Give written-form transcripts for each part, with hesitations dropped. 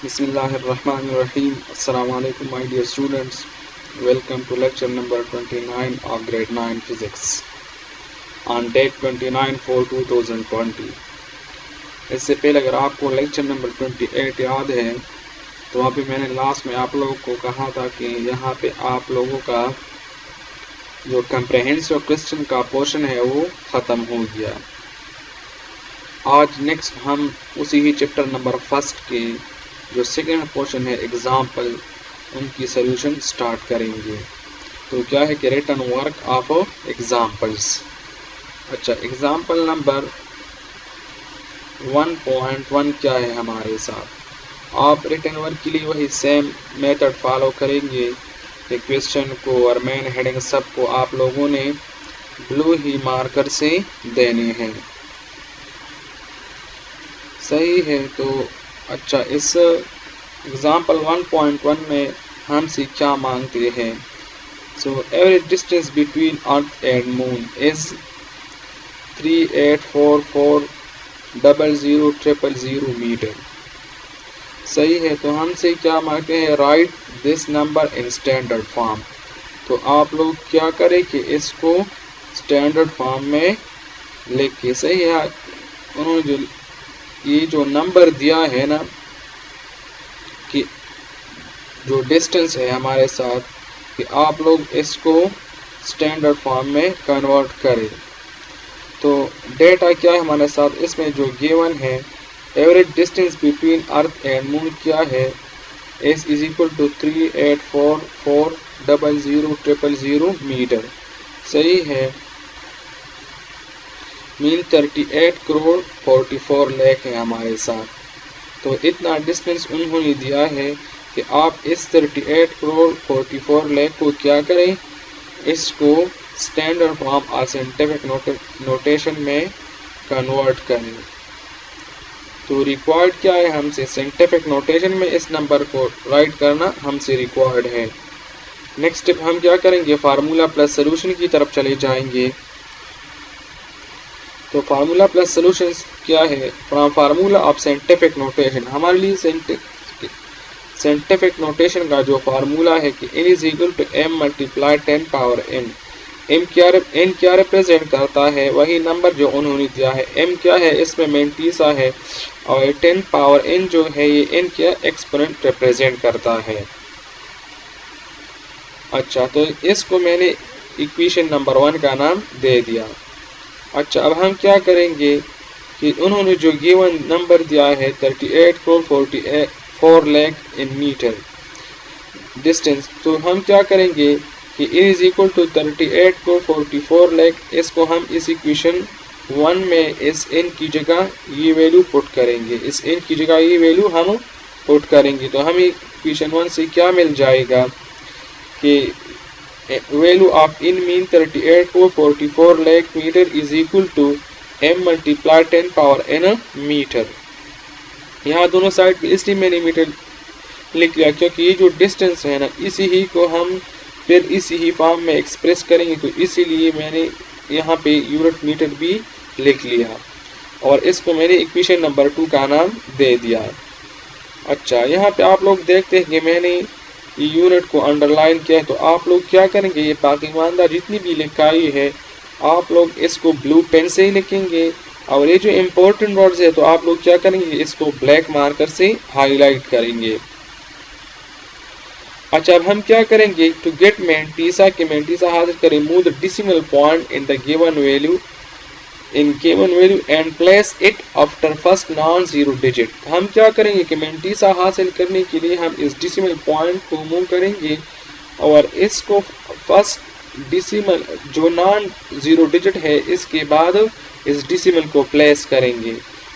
Bismillahirrahmanirrahim. Assalamu alaikum my dear students. Welcome to lecture number 29 of grade 9 physics on date 29/4/2020. इससे पहले अगर आपको lecture number 28 याद है तो अभी मैंने लास्ट में आप लोगों को कहा था कि यहाँ पे आप लोगों का जो कंप्रहेंसिव क्वेश्चन का पोर्शन है वो ख़त्म हो गया। आज नेक्स्ट हम उसी ही चैप्टर नंबर फर्स्ट के जो सेकेंड पोर्शन है एग्जाम्पल उनकी सोल्यूशन स्टार्ट करेंगे। तो क्या है कि रिटन वर्क ऑफ एग्जाम्पल्स। अच्छा, एग्जाम्पल नंबर 1.1 क्या है हमारे साथ। आप रिटन वर्क के लिए वही सेम मेथड फॉलो करेंगे कि क्वेश्चन को और मेन हेडिंग सबको आप लोगों ने ब्लू ही मार्कर से देने हैं। सही है। तो अच्छा, इस एग्जाम्पल 1.1 में हमसे क्या मांगते हैं। So average distance between earth and moon is 3844000000 metre. सही है। तो हमसे क्या मांगते हैं, right this number in standard form. तो आप लोग क्या करें कि इसको स्टैंडर्ड फॉर्म में लिख के, सही है, उन्होंने ये जो नंबर दिया है ना कि जो डिस्टेंस है हमारे साथ, कि आप लोग इसको स्टैंडर्ड फॉर्म में कन्वर्ट करें। तो डेटा क्या है हमारे साथ, इसमें जो गिवन है average distance between earth and moon क्या है, इज इक्वल टू 3844000000 मीटर। सही है। मीन 38 करोड़ 44 लाख है हमारे साथ। तो इतना डिस्टेंस उन्होंने दिया है कि आप इस 38 करोड़ 44 लाख को क्या करें, इसको स्टैंडर्ड फॉर्म और साइंटिफिक नोटेशन में कन्वर्ट करें। तो रिक्वायर्ड क्या है हमसे, साइंटिफिक नोटेशन में इस नंबर को राइट करना हमसे रिक्वायर्ड है। नेक्स्ट स्टेप हम क्या करेंगे, फार्मूला प्लस सोल्यूशन की तरफ चले जाएंगे। तो फार्मूला प्लस सोल्यूशंस क्या है, from formula of scientific notation. हमारे लिए साइंटिफिक नोटेशन का जो फार्मूला है कि n is equal to m multiply 10 power n। n क्या रिप्रेजेंट करता है, वही नंबर जो उन्होंने दिया है। m क्या है, इसमें मेंटीसा है, और 10 पावर n जो है ये n क्या एक्सपोनेंट रिप्रेजेंट करता है। अच्छा, तो इसको मैंने इक्वेशन नंबर 1 का नाम दे दिया। अच्छा, अब हम क्या करेंगे कि उन्होंने जो गिवन नंबर दिया है 38 crore 44 lakh in metre distance, तो हम क्या करेंगे कि n is equal to 38 crore 44 lakh, इसको हम इस इक्वेशन 1 में इस n की जगह ये वैल्यू पुट करेंगे, इस n की जगह ये वैल्यू हम पुट करेंगे। तो हमें इक्वेशन 1 से क्या मिल जाएगा कि value of n mean 38.44 lakh meter is equal to m multiply 10 power n metre. यहाँ दोनों साइड पे इसलिए मैंने मीटर लिख लिया क्योंकि ये जो डिस्टेंस है ना, इसी ही को हम फिर इसी ही फॉर्म में एक्सप्रेस करेंगे। तो इसीलिए मैंने यहाँ पे यूनिट मीटर भी लिख लिया और इसको मैंने इक्वेशन नंबर 2 का नाम दे दिया। अच्छा, यहाँ पे आप लोग देखते हैं कि मैंने ये यूनिट को अंडरलाइन किया है। तो आप लोग क्या करेंगे, ये पाकिमानदा जितनी भी लिखाई है आप लोग इसको ब्लू पेन से ही लिखेंगे, और ये जो इम्पोर्टेंट वर्ड्स है तो आप लोग क्या करेंगे, इसको ब्लैक मार्कर से हाईलाइट करेंगे। अच्छा, अब हम क्या करेंगे, टू गेट मेंटीसा के मेंटीसा हासिल करें, remove the decimal point in the given value and place it after first non zero digit. हम क्या करेंगे कि मेंटीसा हासिल करने के लिए हम इस डेसिमल पॉइंट को मूव करेंगे और इसको फर्स्ट डेसिमल जो नॉन जीरो डिजिट है इसके बाद इस डेसिमल को प्लेस करेंगे।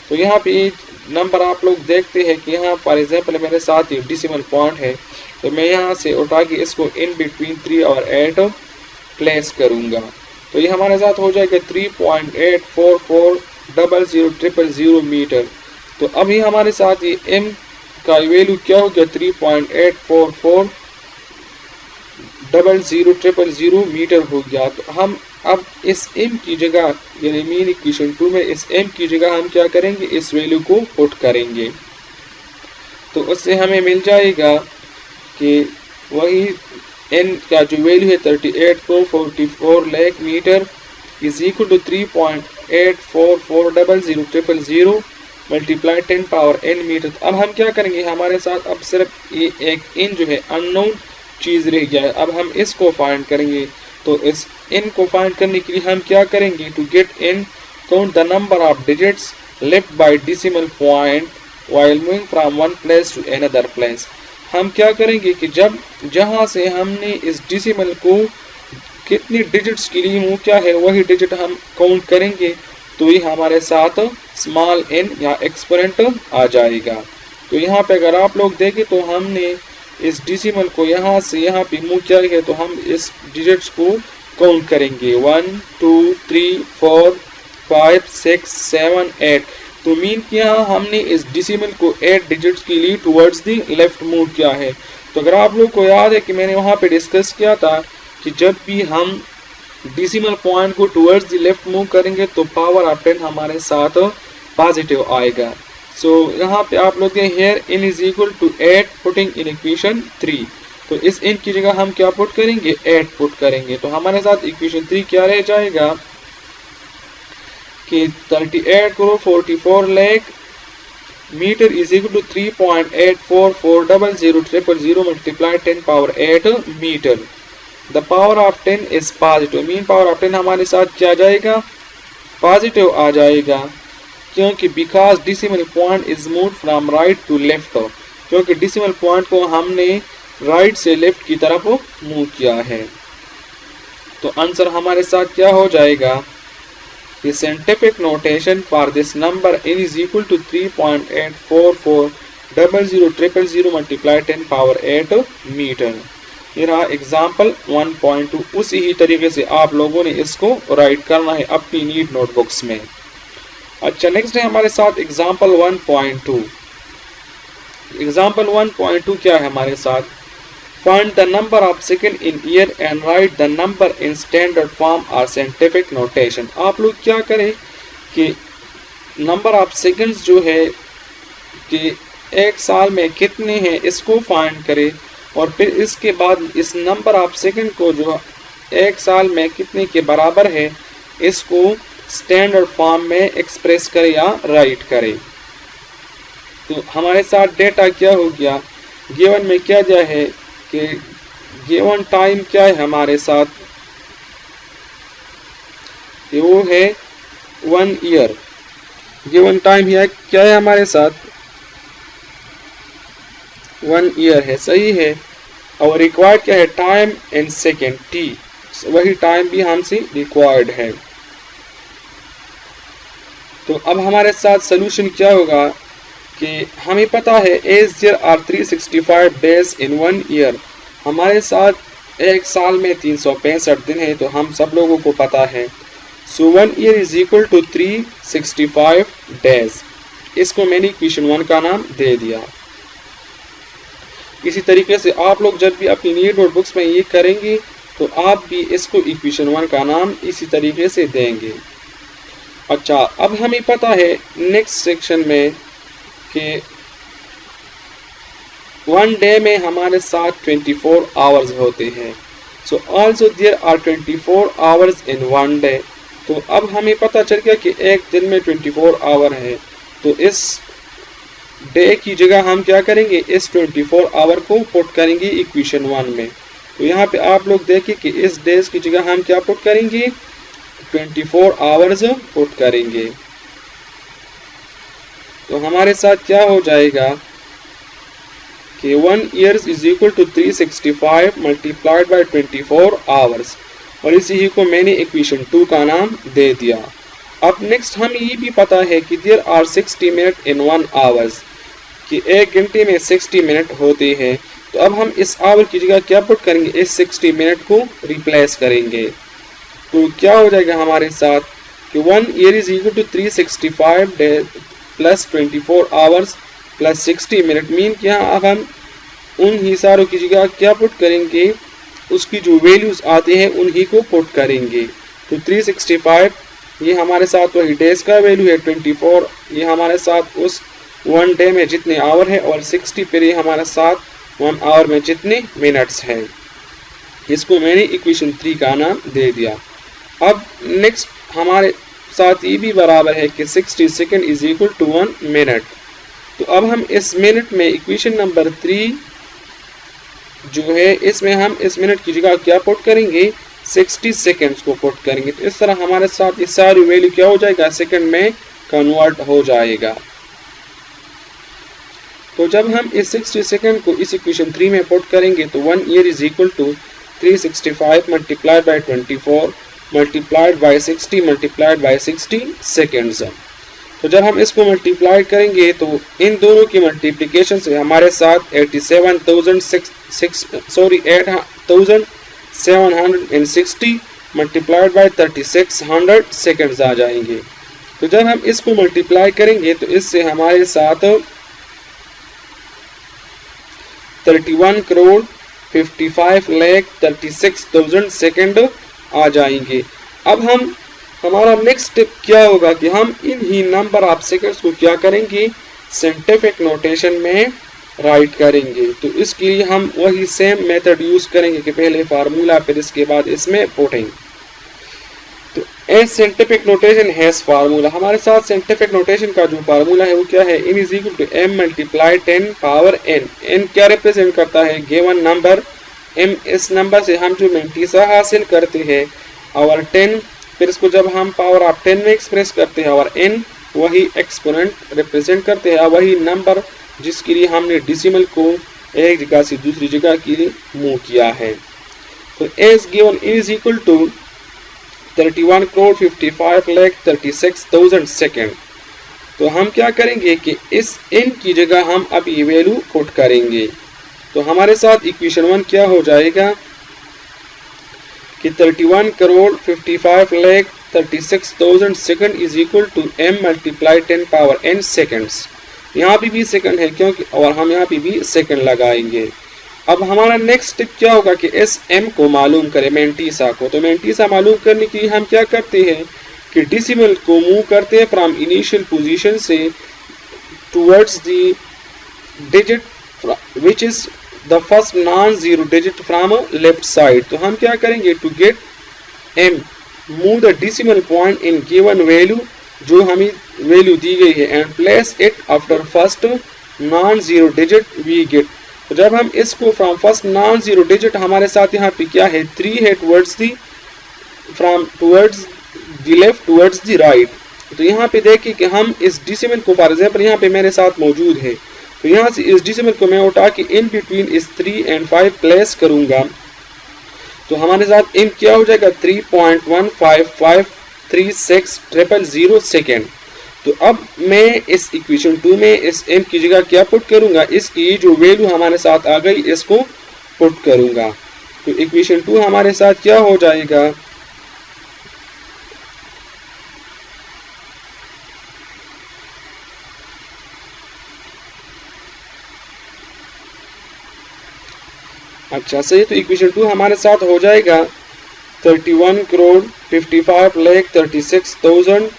तो यहाँ पे नंबर आप लोग देखते हैं कि यहाँ फॉर एग्जाम्पल मेरे साथ ये डेसिमल पॉइंट है, तो मैं यहाँ से उठा के इसको इन बिटवीन 3 और 8 प्लेस करूँगा। तो ये हमारे साथ हो जाएगा 3.844000000 मीटर। तो अभी हमारे साथ ये m का वैल्यू क्या हो गया, 3.844000000 मीटर हो गया। तो हम अब इस m की जगह यानी मीन इक्वेशन 2 में इस m की जगह हम क्या करेंगे, इस वैल्यू को पुट करेंगे। तो उससे हमें मिल जाएगा कि वही n का जो वैल्यू है 38,44 lakh metre is equal to 3.8440000 multiply 10 power n metre. अब हम क्या करेंगे, हमारे साथ अब सिर्फ ये एक n जो है अननोन चीज़ रह गया है, अब हम इसको फाइंड करेंगे। तो इस n को फाइंड करने के लिए हम क्या करेंगे, to get n count the number of digits left by decimal point while moving from one place to another place. हम क्या करेंगे कि जब जहां से हमने इस डेसिमल को कितनी डिजिट्स के लिए मूव किया है वही डिजिट हम काउंट करेंगे, तो ये हमारे साथ स्मॉल n या एक्सपोनेंट आ जाएगा। तो यहाँ पे अगर आप लोग देखें तो हमने इस डेसिमल को यहाँ से यहाँ पे मूव किया है, तो हम इस डिजिट्स को काउंट करेंगे 1 2 3 4 5 6 7 8। तो मीन कि यहाँ हमने इस डेसिमल को 8 डिजिट्स के लिए टुवर्ड्स दी लेफ्ट मूव किया है। तो अगर आप लोग को याद है कि मैंने वहाँ पे डिस्कस किया था कि जब भी हम डेसिमल पॉइंट को टुवर्ड्स दी लेफ्ट मूव करेंगे तो पावर ऑफ 10 हमारे साथ पॉजिटिव आएगा। सो यहाँ पे आप लोग here n is equal to 8 putting in equation 3। तो इस n की जगह हम क्या पुट करेंगे, 8 पुट करेंगे। तो हमारे साथ इक्वेशन 3 क्या रह जाएगा कि 38,44 lakh metre is equal to 3.8440000 multiply 10 power 8 metre. The power of 10 is positive, mean power of 10 हमारे साथ क्या जाएगा, पॉजिटिव आ जाएगा, क्योंकि because decimal point is move from right to left, क्योंकि डेसिमल पॉइंट को हमने राइट से लेफ्ट की तरफ मूव किया है। तो आंसर हमारे साथ क्या हो जाएगा, The scientific notation for this number n is equal to 3.844000000 multiplied 10 power 8 मीटर। ये रहा एग्जाम्पल 1.2। उसी ही तरीके से आप लोगों ने इसको राइट करना है अपनी नीट नोटबुक्स में। अच्छा, नेक्स्ट है हमारे साथ एग्जाम्पल 1.2। एग्जाम्पल 1.2 क्या है हमारे साथ, Find the number of second in year and write the number in standard form or scientific notation। आप लोग क्या करें कि नंबर ऑफ सेकंड्स जो है कि एक साल में कितने हैं इसको फाइंड करें, और फिर इसके बाद इस नंबर ऑफ सेकंड को जो एक साल में कितने के बराबर है इसको स्टैंडर्ड फॉर्म में एक्सप्रेस करें या राइट करें। तो हमारे साथ डेटा क्या हो गया, गिवन में क्या दिया है कि गिवन टाइम क्या है हमारे साथ, वो है 1 ईयर। गिवन टाइम क्या है हमारे साथ 1 ईयर है, सही है। और रिक्वायर्ड क्या है, टाइम इन सेकेंड t, वही टाइम भी हमसे रिक्वायर्ड है। तो अब हमारे साथ सोल्यूशन क्या होगा कि हमें पता है as there are 365 days in 1 year. हमारे साथ एक साल में 365 दिन है, तो हम सब लोगों को पता है। So 1 year is equal to 365 days. इसको मैंने इक्वेशन 1 का नाम दे दिया। इसी तरीके से आप लोग जब भी अपनी नीट नोटबुक्स में ये करेंगे तो आप भी इसको इक्वेशन 1 का नाम इसी तरीके से देंगे। अच्छा, अब हमें पता है नेक्स्ट सेक्शन में कि 1 डे में हमारे साथ 24 आवर्स होते हैं। So also there are 24 hours in 1 day. तो अब हमें पता चल गया कि एक दिन में 24 आवर है, तो इस डे की जगह हम क्या करेंगे, इस 24 आवर को पुट करेंगे इक्वेशन 1 में। तो यहाँ पे आप लोग देखिए कि इस डेज की जगह हम क्या पुट करेंगे, 24 आवर्स पुट करेंगे। तो हमारे साथ क्या हो जाएगा कि 1 years is equal to 365 multiplied by 24 hours, और इसी ही को मैंने इक्वेशन 2 का नाम दे दिया। अब नेक्स्ट हमें ये भी पता है कि there are 60 minute in 1 hours, कि 1 घंटे में 60 मिनट होते हैं। तो अब हम इस आवर की जगह क्या पुट करेंगे, इस 60 मिनट को रिप्लेस करेंगे। तो क्या हो जाएगा हमारे साथ कि 1 year is equal to 365 days plus 24 hours plus 60 minute. Mean कि यहाँ अब हम उन ही सारों की जगह क्या पुट करेंगे, उसकी जो वैल्यूज आते हैं उन्हीं को पुट करेंगे। तो 365 ये हमारे साथ वही डेज का वैल्यू है, 24 ये हमारे साथ उस 1 डे में जितने आवर है और 60 पर ये हमारे साथ 1 आवर में जितने मिनट्स है। इसको मैंने इक्वेशन 3 का नाम दे दिया। अब नेक्स्ट हमारे साथ ये भी बराबर है कि 60 second is equal to 1 minute. तो अब हम इस मिनट में इक्वेशन नंबर 3 जो है इसमें हम इस मिनट की जगह क्या पुट करेंगे, 60 सेकेंड्स को पुट करेंगे। तो इस तरह हमारे साथ ये सारी वैल्यू क्या हो जाएगा, सेकेंड में कन्वर्ट हो जाएगा। तो जब हम इस 60 सेकेंड को इस इक्वेशन 3 में पुट करेंगे तो 1 year is equal to 365 multiplied by 24 multiplied by 60 multiplied by 60 seconds. तो जब हम इसको मल्टीप्लाई करेंगे तो इन दोनों की मल्टीप्लिकेशन से हमारे साथ 8760 मल्टीप्लाइड बाय 3600 सेकेंड्स आ जाएंगे। तो जब हम इसको मल्टीप्लाई करेंगे तो इससे हमारे साथ 31,55,36,000 सेकेंड आ जाएंगे। अब हमारा नेक्स्ट स्टेप क्या होगा कि हम इन ही नंबर ऑफ सेकेंड्स को क्या करेंगे, साइंटिफिक नोटेशन में राइट करेंगे। तो इसके लिए हम वही सेम मेथड यूज करेंगे कि पहले फार्मूला फिर इसके बाद इसमें पुटिंग। तो as scientific notation has formula, हमारे साथ साइंटिफिक नोटेशन का जो फार्मूला है वो क्या है, n is equal to m multiply 10 power n। n क्या रिप्रेजेंट करता है, गिवन नंबर m। इस नंबर से हम जो मैंटीसा हासिल करते हैं और 10, फिर इसको जब हम पावर ऑफ 10 में एक्सप्रेस करते हैं और n वही एक्सपोनेंट रिप्रेजेंट करते हैं, वही नंबर जिसके लिए हमने डेसिमल को एक जगह से दूसरी जगह के लिए मूव किया है। तो as given n is equal to 31,55,36,000 second. तो हम क्या करेंगे कि इस n की जगह हम अब ये वैल्यू पुट करेंगे। तो हमारे साथ इक्वेशन 1 क्या हो जाएगा कि 31,55,36,000 second is equal to m multiply 10 power n seconds. यहाँ पे भी सेकंड है क्योंकि, और हम यहाँ पे भी सेकंड लगाएंगे। अब हमारा नेक्स्ट स्टेप क्या होगा कि इस m को मालूम करें, मैंटीसा को। तो मैंटीसा मालूम करने के लिए हम क्या करते हैं कि डेसिमल को मूव करते हैं फ्रॉम इनिशियल पोजीशन से towards the digit which is the first non zero digit from left side. तो हम क्या करेंगे, to get m move the decimal point in given value, जो हमें वैल्यू दी गई है, and place it after first non zero digit we get. तो जब हम इसको from first non zero digit, हमारे साथ यहाँ पे क्या है, 3 है towards the from towards the left towards the right. तो यहाँ पे देखिए कि हम इस डेसिमल को फॉर एग्जांपल यहाँ पे मेरे साथ मौजूद है, तो यहाँ से इस डेसिमल को मैं उठा के इन बिटवीन इस 3 and 5 प्लेस करूंगा। तो हमारे साथ इन क्या हो जाएगा, 3.15536,000 सेकेंड। तो अब मैं इस इक्वेशन 2 में इस m की जगह क्या पुट करूंगा, इसकी जो वैल्यू हमारे साथ आ गई इसको पुट करूंगा। तो इक्वेशन 2 हमारे साथ क्या हो जाएगा, अच्छा सही। तो इक्वेशन 2 हमारे साथ हो जाएगा 31,55,36,000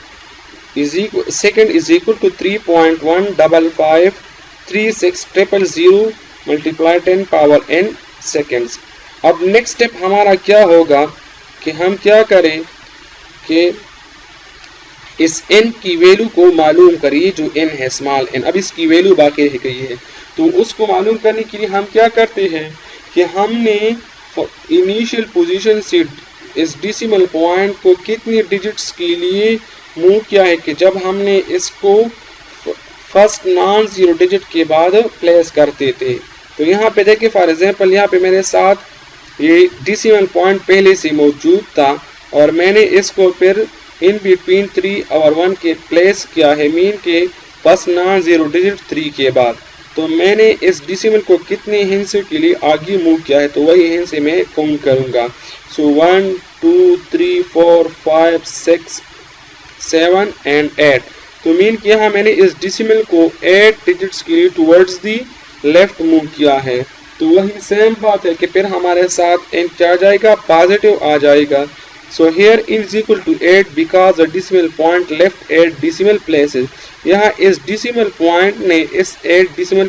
second is equal to 3.15536,000 multiply 10 power n seconds. अब नेक्स्ट स्टेप हमारा क्या होगा कि हम क्या करें कि इस n की वैल्यू को मालूम करिए, जो n है स्मॉल n। अब इसकी वैल्यू बाकी रह गई है, तो उसको मालूम करने के लिए हम क्या करते हैं कि हमने इनिशियल पोजीशन से इस डेसिमल पॉइंट को कितने डिजिट्स के लिए मूव किया है कि जब हमने इसको फर्स्ट नॉन जीरो डिजिट के बाद प्लेस करते थे। तो यहाँ पे देखिए फॉर एग्जांपल यहाँ पे मेरे साथ ये डेसिमल पॉइंट पहले से मौजूद था और मैंने इसको फिर इन बिटवीन 3 और 1 के प्लेस किया है, मीन के फर्स्ट नॉन जीरो डिजिट 3 के बाद। तो मैंने इस डेसिमल को कितने हिस्सों के लिए आगे मूव किया है, तो वही हिस्से मैं काउंट करूंगा। सो 1 2 3 4 5 6 7 एंड 8। तो मीन कि यहाँ मैंने इस डेसिमल को 8 डिजिट्स के लिए टुवर्ड्स दी लेफ्ट मूव किया है। तो वही सेम बात है कि फिर हमारे साथ n क्या आ जाएगा, पॉजिटिव आ जाएगा। So here is equal to 8 because the decimal point left 8 decimal places. यहाँ इस decimal point ने इस 8 decimal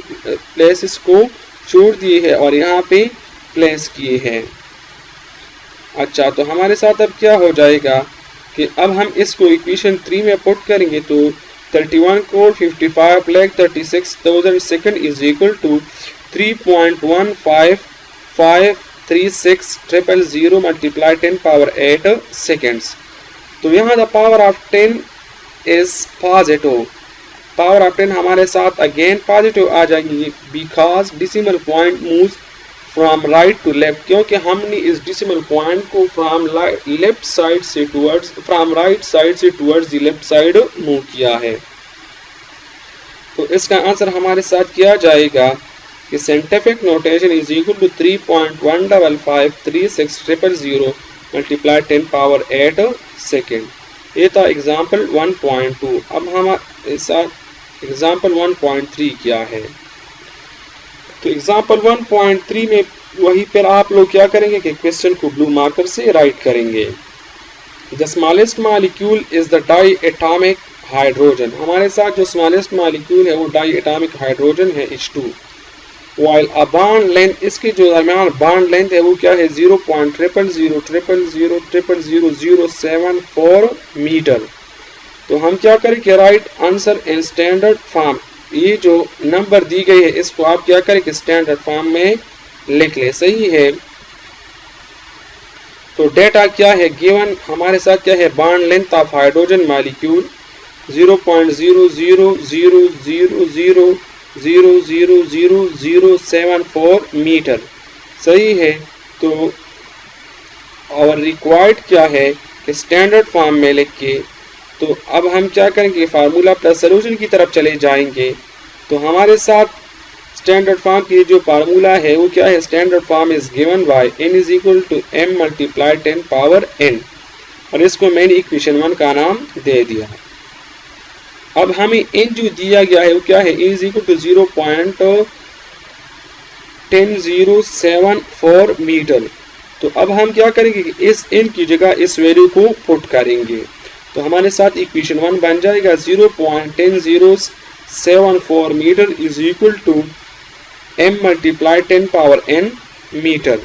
places को छोड़ दिए है और यहाँ पे place किए हैं। अच्छा, तो हमारे साथ अब क्या हो जाएगा कि अब हम इसको इक्वेशन 3 में पुट करेंगे तो 31,55,36,000 second is equal to 3.15536,000 multiply 10 power 8 seconds. तो यहाँ the power of 10 is positive. Power of 10 हमारे साथ अगेन पॉजिटिव आ जाएगी because decimal point moves from right to left, क्योंकि हमने इस डिसिमल पॉइंट को फ्रॉम लेफ्ट साइड से टुवर्ड्स फ्रॉम राइट साइड से towards the left side move किया है। तो इसका आंसर हमारे साथ किया जाएगा कि scientific notation is equal to 3.15536,000 multiply 10 power 8 second. ये था एग्जाम्पल 1.2। अब हमारे साथ एग्जाम्पल 1.3 क्या है। तो एग्जाम्पल 1.3 में वही पर आप लोग क्या करेंगे कि क्वेश्चन को ब्लू मार्कर से राइट करेंगे। The smallest molecule is the diatomic hydrogen. हमारे साथ जो स्मॉलेस्ट मॉलिक्यूल है वो डाई एटॉमिक हाइड्रोजन है H2। While a bond length, इसके जो दरमियान बॉन्ड लेंथ है वो क्या है 0.000000074 मीटर। तो हम क्या करें कि right answer in standard form. ये जो नंबर दी गई है इसको आप क्या करें कि स्टैंडर्ड फॉर्म में लिख ले। सही है। तो डेटा क्या है गिवन, हमारे साथ क्या है bond length of hydrogen molecule 0.000000074 metre. सही है। तो और रिक्वायर्ड क्या है कि स्टैंडर्ड फॉर्म में लिख के, तो अब हम क्या करेंगे फार्मूला प्लस सोल्यूशन की तरफ चले जाएंगे। तो हमारे साथ स्टैंडर्ड फॉर्म की जो फार्मूला है वो क्या है, standard form is given by n is equal to m multiply 10 power n, और इसको मैंने इक्वेशन 1 का नाम दे दिया। अब हमें n जो दिया गया है वो क्या है, n is equal to 0.10074 metre. तो अब हम क्या करेंगे कि इस n की जगह इस वैल्यू को पुट करेंगे। तो हमारे साथ इक्वेशन 1 बन जाएगा 0.10074 metre is equal to m multiply 10 power n metre.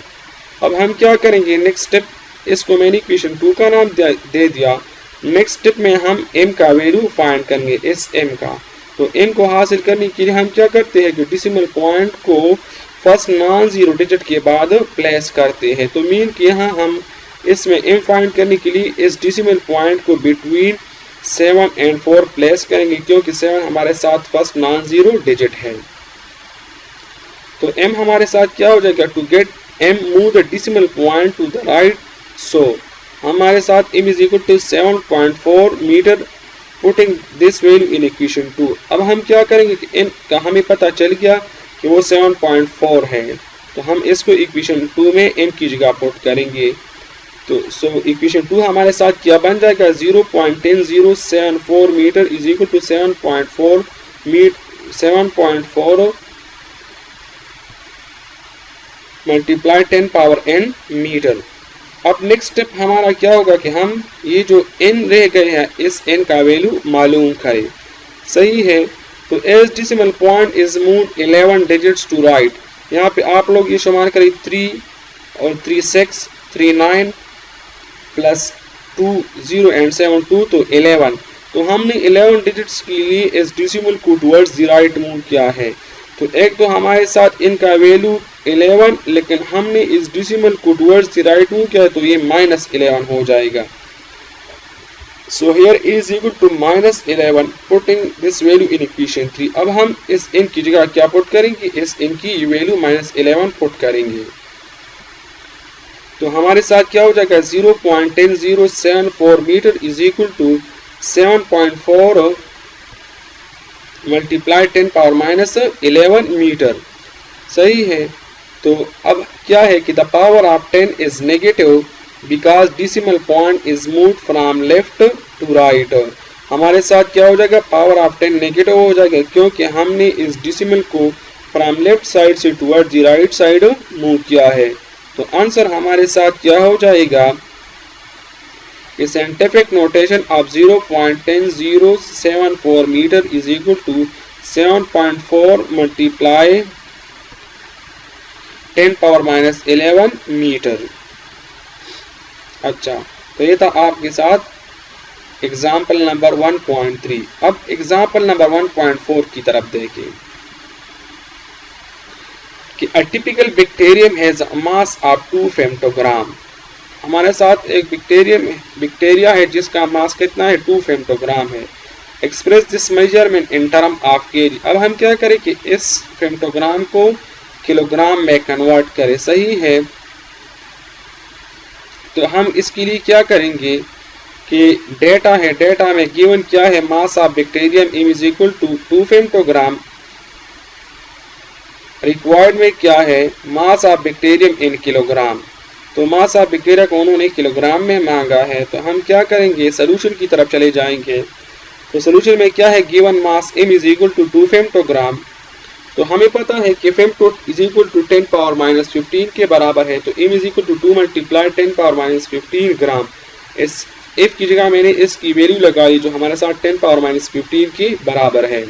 अब हम क्या करेंगे नेक्स्ट स्टेप, इसको मैंने इक्वेशन 2 का नाम दे दिया। नेक्स्ट स्टेप में हम m का वैल्यू फाइंड करेंगे, इस m का। तो m को हासिल करने के लिए हम क्या करते हैं कि डेसिमल पॉइंट को फर्स्ट नॉन जीरो डिजिट के बाद प्लेस करते हैं। तो मीन कि यहाँ हम इसमें m फाइंड करने के लिए इस डेसिमल पॉइंट को बिटवीन 7 एंड 4 प्लेस करेंगे, क्योंकि 7 हमारे साथ फर्स्ट नॉन जीरो डिजिट है। तो m हमारे साथ क्या हो जाएगा, to get m move the decimal point to the right. So हमारे साथ m is equal to 7.4 metre, putting this value in equation 2। अब हम क्या करेंगे कि m का हमें पता चल गया कि वो 7.4 है, तो हम इसको इक्वेशन 2 में m की जगह पुट करेंगे। तो इक्वेशन 2 हमारे साथ क्या बन जाएगा 0.10074 metre is equal to 7.4 multiply 10 power n metre. अब नेक्स्ट स्टेप हमारा क्या होगा कि हम ये जो n रह गए हैं इस n का वैल्यू मालूम करें। सही है। तो as decimal point is move 11 digits to right. यहाँ पे आप लोग ये शुमार करें 3 और 3 6 3 9 प्लस 2 0 एंड 7 2, तो 11। तो हमने 11 डिजिट्स के लिए इस डेसिमल को टुवर्ड्स द राइट मूव किया है। तो एक तो हमारे साथ इनका वैल्यू 11, लेकिन हमने इस डेसिमल को टुवर्ड्स द राइट मूव किया तो ये -11 हो जाएगा। So here is equal to -11, putting this value in equation 3। अब हम इस n की जगह क्या पुट करेंगे, इस n की वैल्यू -11 पुट करेंगे। तो हमारे साथ क्या हो जाएगा 0.10074 metre is equal to 7.4 multiply 10 power -11 metre. सही है। तो अब क्या है कि the power of 10 is negative because decimal point is moved from left to right. हमारे साथ क्या हो जाएगा, पावर ऑफ 10 नेगेटिव हो जाएगा, क्योंकि हमने इस डेसिमल को फ्रॉम लेफ्ट साइड से toward the right side move किया है। तो आंसर हमारे साथ क्या हो जाएगा कि scientific notation of 0.10074 metre is equal to 7.4 multiply 10⁻11 metre. अच्छा, तो ये था आपके साथ एग्जाम्पल नंबर 1.3। अब एग्जाम्पल नंबर 1.4 की तरफ देखें कि a typical bacterium has a mass of 2 फेम्टोग्राम। हमारे साथ एक बैक्टीरिया है जिसका मास कितना है, 2 फेम्टोग्राम है। Express this measurement in term of KG. अब हम क्या करें कि इस फेम्टोग्राम को किलोग्राम में कन्वर्ट करें, सही है। तो हम इसके लिए क्या करेंगे कि डेटा है, डेटा में गिवन क्या है, mass of bacterium is equal to 2 femtogram. Required में क्या है, mass of bacterium in kilogram. तो मास ऑफ बैक्टीरिया को उन्होंने किलोग्राम में मांगा है, तो हम क्या करेंगे, सोल्यूशन की तरफ चले जाएंगे। तो सोल्यूशन में क्या है, given mass m is equal to 2 femtogram. तो हमें पता है कि फेम्टो इज इक्वल टू 10⁻15 के बराबर है, तो m is equal to 2 multiply 10⁻15 gram. इस f की जगह मैंने इसकी वैल्यू लगाई जो हमारे साथ 10⁻15 के बराबर है।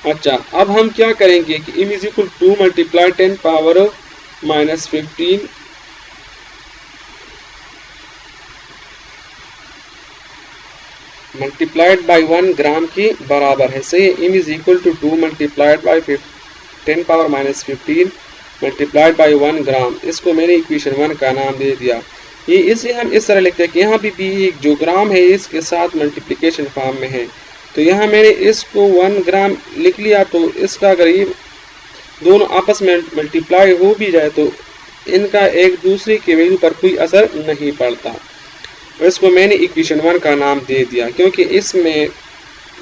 अच्छा, अब हम क्या करेंगे कि m is equal to 2 multiply 10⁻15 multiplied by 1 gram की बराबर है, सही है। m is equal to 2 multiplied by 10⁻15 multiplied by 1 gram. इसको मैंने इक्वेशन 1 का नाम दे दिया। ये इसे हम इस तरह लिखते हैं कि यहाँ भी जो ग्राम है इसके साथ मल्टीप्लिकेशन फॉर्म में है, तो यहाँ मैंने इसको 1 ग्राम लिख लिया। तो इसका अगर ये दोनों आपस में मल्टीप्लाई हो भी जाए तो इनका एक दूसरे के वैल्यू पर कोई असर नहीं पड़ता। इसको मैंने इक्वेशन 1 का नाम दे दिया क्योंकि इसमें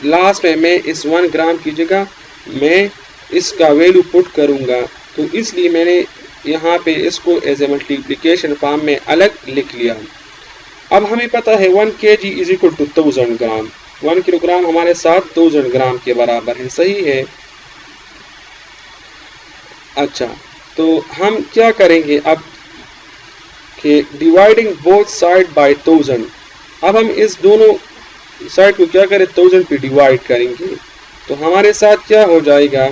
लास्ट में मैं इस 1 ग्राम की जगह मैं इसका वैल्यू पुट करूंगा, तो इसलिए मैंने यहाँ पे इसको एज ए मल्टीप्लिकेशन फॉर्म में अलग लिख लिया। अब हमें पता है 1 kg is equal to 1000 gram. 1 kilogram हमारे साथ 1000 ग्राम के बराबर है, सही है। अच्छा, तो हम क्या करेंगे अब कि डिवाइडिंग बोथ साइड बाय 1000। अब हम इस दोनों साइड को क्या करें, 1000 पे डिवाइड करेंगे। तो हमारे साथ क्या हो जाएगा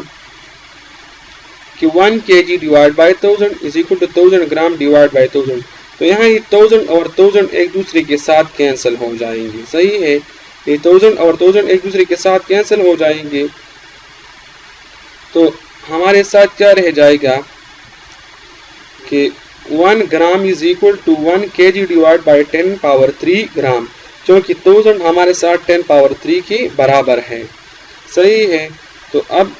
कि 1 kg divide by 1000 is equal to 1000 gram divide by 1000। तो यहाँ ये 1000 और 1000 एक दूसरे के साथ कैंसिल हो जाएंगे, सही है। ये 1000 और 1000 एक दूसरे के साथ कैंसिल हो जाएंगे, तो हमारे साथ क्या रह जाएगा कि 1 gram is equal to 1 kg divide by 10 power 3 gram, क्योंकि 1000 हमारे साथ 10 पावर 3 के बराबर है, सही है। तो अब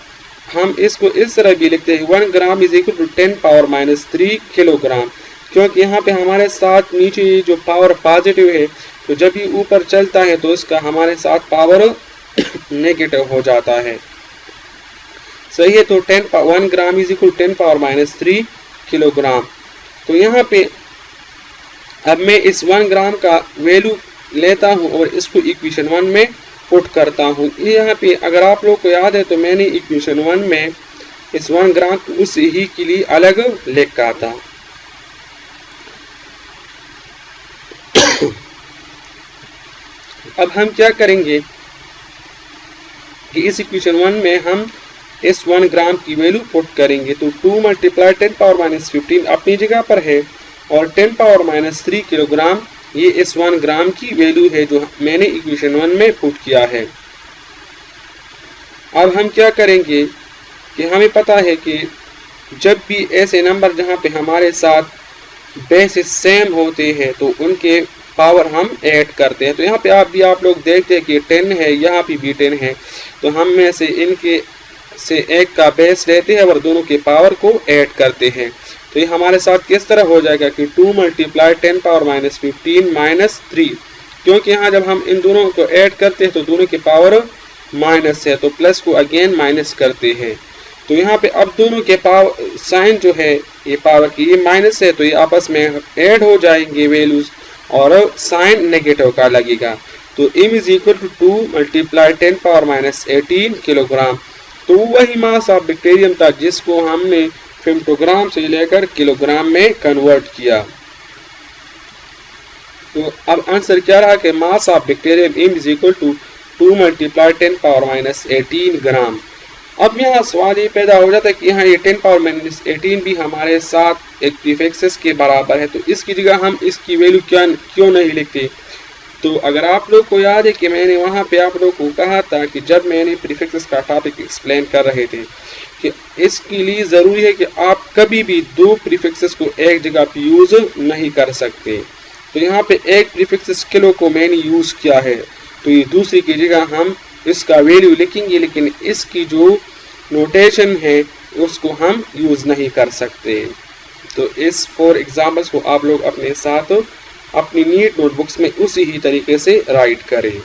हम इसको इस तरह भी लिखते हैं 1 gram is equal to 10 power -3 kilogram, क्योंकि यहाँ पे हमारे साथ नीचे जो पावर पॉजिटिव है, तो जब ये ऊपर चलता है तो इसका हमारे साथ पावर नेगेटिव हो जाता है, सही है। तो 1 gram is equal 10 power -3 kilogram. तो यहाँ पे अब मैं इस 1 ग्राम का वैल्यू लेता हूँ और इसको इक्वेशन 1 में पुट करता हूँ। यहाँ पे अगर आप लोग को याद है तो मैंने इक्वेशन 1 में इस 1 ग्राम को उस ही के लिए अलग लिखा था। अब हम क्या करेंगे कि इस इक्वेशन 1 में हम इस 1 ग्राम की वैल्यू पुट करेंगे। तो 2 मल्टीप्लाई 10 पावर -15 अपनी जगह पर है और 10 पावर -3 किलोग्राम ये इस 1 ग्राम की वैल्यू है जो मैंने इक्वेशन 1 में पुट किया है। अब हम क्या करेंगे कि हमें पता है कि जब भी ऐसे नंबर जहां पे हमारे साथ बेसिस सेम होते हैं तो उनके पावर हम ऐड करते हैं। तो यहाँ पे आप लोग देखते हैं कि 10 है, यहाँ पे भी 10 है, तो हम में से इनके से एक का बेस लेते हैं और दोनों के पावर को ऐड करते हैं। तो ये हमारे साथ किस तरह हो जाएगा कि 2 मल्टीप्लाई 10 पावर -15 -3, क्योंकि यहाँ जब हम इन दोनों को ऐड करते हैं तो दोनों के पावर माइनस है, तो प्लस को अगेन माइनस करते हैं। तो यहाँ पे अब दोनों के पावर साइन जो है ये पावर की ये माइनस है, तो ये आपस में ऐड हो जाएंगे वैल्यूज और साइन नेगेटिव का लगेगा। तो m is equal to 2 multiply 10 power -18 kilogram. तो वही मास ऑफ बैक्टीरियम था जिसको हमने फेम्टोग्राम से लेकर किलोग्राम में कन्वर्ट किया। तो अब आंसर क्या रहा कि mass of bacterium M is equal to 2 multiply 10 power minus 18 gram. अब यहाँ सवाल ये पैदा हो जाता है कि यहाँ ये 10 पावर माइनस 18 भी हमारे साथ एक प्रीफिक्सेस के बराबर है, तो इसकी जगह हम इसकी वैल्यू क्यों नहीं लिखते। तो अगर आप लोग को याद है कि मैंने वहाँ पे आप लोग को कहा था कि जब मैंने प्रीफिक्सेस का टॉपिक एक्सप्लेन कर रहे थे कि इसके लिए ज़रूरी है कि आप कभी भी दो प्रीफिक्सेस को एक जगह पे यूज़ नहीं कर सकते। तो यहाँ पे एक प्रीफिक्सेस किलो को मैंने यूज़ किया है, तो ये दूसरी की जगह हम इसका वैल्यू लिखेंगे, लेकिन इसकी जो नोटेशन है उसको हम यूज़ नहीं कर सकते। तो इस 4 एग्जाम्पल्स को आप लोग अपने साथ अपनी नीट नोटबुक्स में उसी ही तरीके से राइट करें।